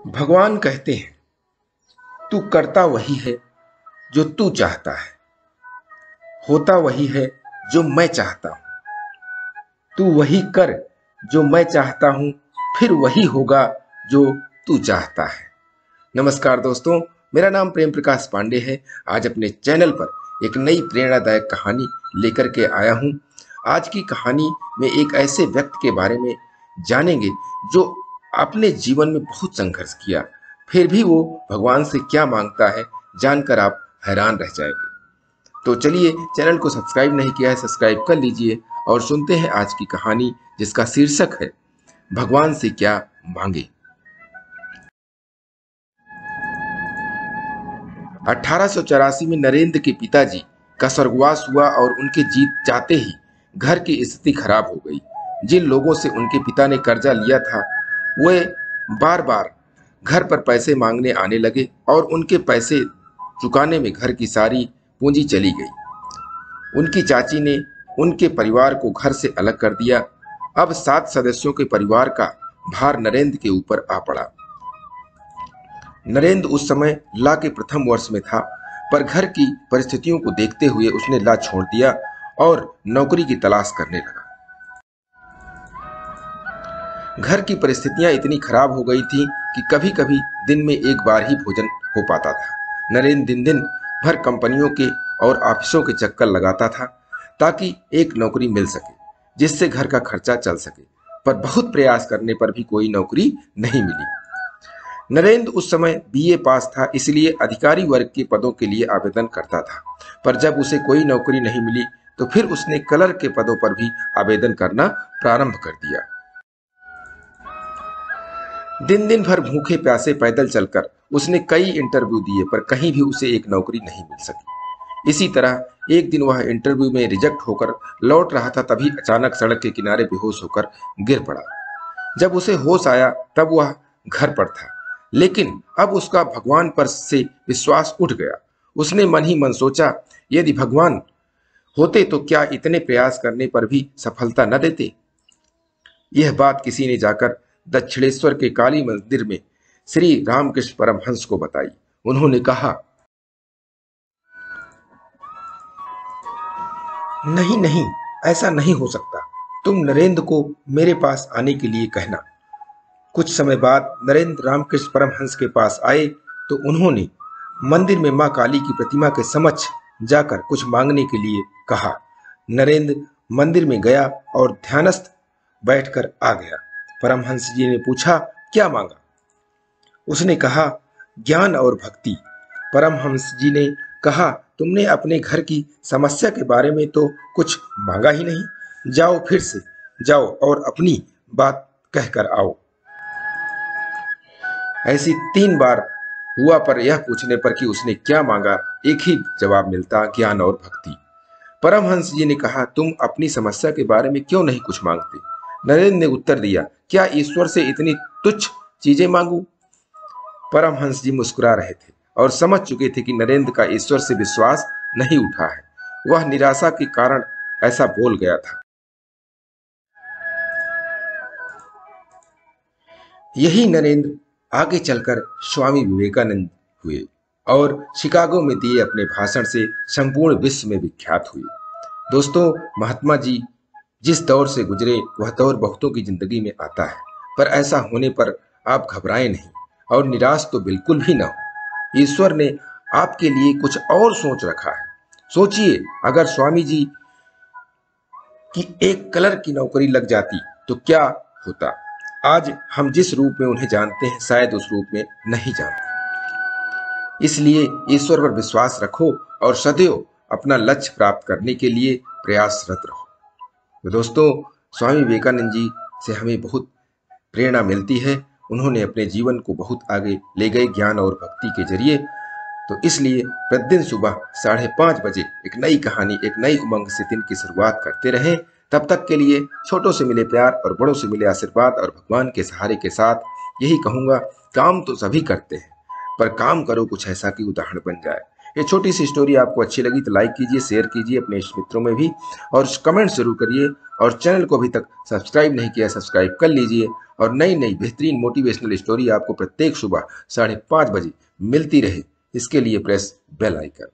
भगवान कहते हैं, तू करता वही है जो तू चाहता है, होता वही है जो मैं चाहता हूं। तू वही कर जो मैं चाहता हूं, फिर वही होगा जो तू चाहता है। नमस्कार दोस्तों, मेरा नाम प्रेम प्रकाश पांडे है। आज अपने चैनल पर एक नई प्रेरणादायक कहानी लेकर के आया हूं। आज की कहानी में एक ऐसे व्यक्ति के बारे में जानेंगे जो अपने जीवन में बहुत संघर्ष किया, फिर भी वो भगवान से क्या मांगता है, जानकर आप हैरान रह जाएंगे। तो चलिए, चैनल को सब्सक्राइब नहीं किया है, सब्सक्राइब कर लीजिए और सुनते हैं आज की कहानी, जिसका शीर्षक है भगवान से क्या मांगे। 1884 में नरेंद्र के पिताजी का स्वर्गवास हुआ और उनके जीत जाते ही घर की स्थिति खराब हो गई। जिन लोगों से उनके पिता ने कर्जा लिया था, वे बार बार घर पर पैसे मांगने आने लगे और उनके पैसे चुकाने में घर की सारी पूंजी चली गई। उनकी चाची ने उनके परिवार को घर से अलग कर दिया। अब 7 सदस्यों के परिवार का भार नरेंद्र के ऊपर आ पड़ा। नरेंद्र उस समय लॉ के प्रथम वर्ष में था, पर घर की परिस्थितियों को देखते हुए उसने लॉ छोड़ दिया और नौकरी की तलाश करने लगा। घर की परिस्थितियां इतनी खराब हो गई थी कि कभी कभी दिन में एक बार ही भोजन हो पाता था। नरेंद्र दिन दिन भर कंपनियों के और ऑफिसों के चक्कर लगाता था ताकि एक नौकरी मिल सके जिससे घर का खर्चा चल सके, पर बहुत प्रयास करने पर भी कोई नौकरी नहीं मिली। नरेंद्र उस समय बीए पास था, इसलिए अधिकारी वर्ग के पदों के लिए आवेदन करता था, पर जब उसे कोई नौकरी नहीं मिली तो फिर उसने क्लर्क के पदों पर भी आवेदन करना प्रारंभ कर दिया। दिन दिन भर भूखे प्यासे पैदल चलकर उसने कई इंटरव्यू दिए, पर कहीं भी उसे एक नौकरी नहीं मिल सकी। इसी तरह एक दिन वह इंटरव्यू में रिजेक्ट होकर लौट रहा था, तभी अचानक सड़क के किनारे बेहोश होकर गिर पड़ा। जब उसे होश आया तब वह घर पर था, लेकिन अब उसका भगवान पर से विश्वास उठ गया। उसने मन ही मन सोचा, यदि भगवान होते तो क्या इतने प्रयास करने पर भी सफलता न देते। यह बात किसी ने जाकर दक्षिणेश्वर के काली मंदिर में श्री रामकृष्ण परमहंस को बताई। उन्होंने कहा, नहीं नहीं, ऐसा नहीं हो सकता। तुम नरेंद्र को मेरे पास आने के लिए कहना। कुछ समय बाद नरेंद्र रामकृष्ण परमहंस के पास आए तो उन्होंने मंदिर में मां काली की प्रतिमा के समक्ष जाकर कुछ मांगने के लिए कहा। नरेंद्र मंदिर में गया और ध्यानस्थ बैठकर आ गया। परमहंस जी ने पूछा, क्या मांगा? उसने कहा, ज्ञान और भक्ति। परमहंस जी ने कहा, तुमने अपने घर की समस्या के बारे में तो कुछ मांगा ही नहीं। जाओ, फिर से जाओ और अपनी बात कहकर आओ। ऐसी 3 बार हुआ, पर यह पूछने पर कि उसने क्या मांगा, एक ही जवाब मिलता, ज्ञान और भक्ति। परमहंस जी ने कहा, तुम अपनी समस्या के बारे में क्यों नहीं कुछ मांगते? नरेंद्र ने उत्तर दिया, क्या ईश्वर से इतनी तुच्छ चीजें मांगू? परमहंस जी मुस्कुरा रहे थे और समझ चुके थे कि नरेंद्र का ईश्वर से विश्वास नहीं उठा है। वह निराशा के कारण ऐसा बोल गया था। यही नरेंद्र आगे चलकर स्वामी विवेकानंद हुए और शिकागो में दिए अपने भाषण से संपूर्ण विश्व में विख्यात हुए। दोस्तों, महात्मा जी जिस दौर से गुजरे वह दौर बहुतों की जिंदगी में आता है, पर ऐसा होने पर आप घबराएं नहीं और निराश तो बिल्कुल भी ना हो। ईश्वर ने आपके लिए कुछ और सोच रखा है। सोचिए, अगर स्वामी जी की एक क्लर्क की नौकरी लग जाती तो क्या होता। आज हम जिस रूप में उन्हें जानते हैं, शायद उस रूप में नहीं जानते। इसलिए ईश्वर पर विश्वास रखो और सदैव अपना लक्ष्य प्राप्त करने के लिए प्रयासरत रहो। तो दोस्तों, स्वामी विवेकानंद जी से हमें बहुत प्रेरणा मिलती है। उन्होंने अपने जीवन को बहुत आगे ले गए ज्ञान और भक्ति के जरिए। तो इसलिए प्रतिदिन सुबह 5:30 बजे एक नई कहानी, एक नई उमंग से दिन की शुरुआत करते रहें। तब तक के लिए छोटों से मिले प्यार और बड़ों से मिले आशीर्वाद और भगवान के सहारे के साथ यही कहूँगा, काम तो सभी करते हैं, पर काम करो कुछ ऐसा कि उदाहरण बन जाए। ये छोटी सी स्टोरी आपको अच्छी लगी तो लाइक कीजिए, शेयर कीजिए अपने मित्रों में भी और कमेंट जरूर करिए और चैनल को अभी तक सब्सक्राइब नहीं किया सब्सक्राइब कर लीजिए और नई नई बेहतरीन मोटिवेशनल स्टोरी आपको प्रत्येक सुबह 5:30 बजे मिलती रहे, इसके लिए प्रेस बेल आइकन।